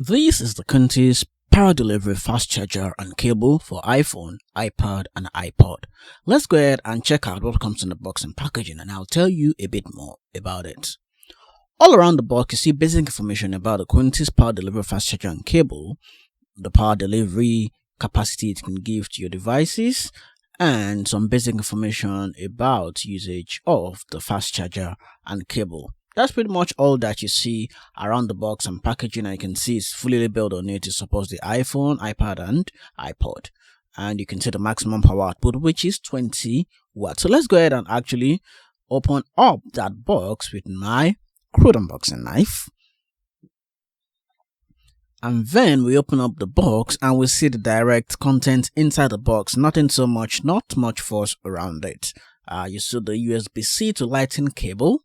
This is the Quntis Power Delivery Fast Charger and cable for iPhone, iPad and iPod. Let's go ahead and check out what comes in the box and packaging, and I'll tell you a bit more about it. All around the box you see basic information about the Quntis Power Delivery Fast Charger and cable, the power delivery capacity it can give to your devices, and some basic information about usage of the fast charger and cable. That's pretty much all that you see around the box and packaging. And you can see it's fully labeled on it. It supports the iPhone, iPad and iPod. And you can see the maximum power output, which is 20 watts. So let's go ahead and actually open up that box with my crude unboxing knife. And then we open up the box and we see the direct content inside the box. Not much force around it. You see the USB-C to Lightning cable,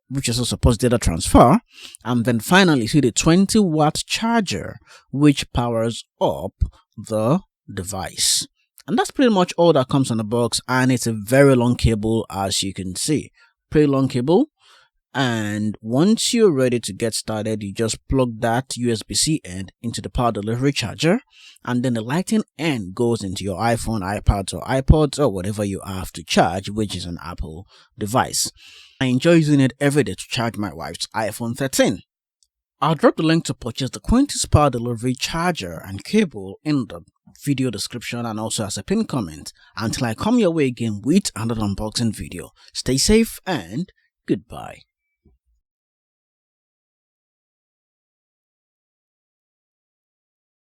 which also supports data transfer, and then finally you see the 20-watt charger which powers up the device. And that's pretty much all that comes on the box, and it's a very long cable, as you can see. Pretty long cable. And once you're ready to get started, you just plug that USB-C end into the power delivery charger, and then the Lightning end goes into your iPhone, iPads or iPods or whatever you have to charge, which is an Apple device. I enjoy using it every day to charge my wife's iPhone 13. I'll drop the link to purchase the Quntis Power Delivery Charger and cable in the video description and also as a pinned comment. Until I come your way again with another unboxing video, stay safe and goodbye.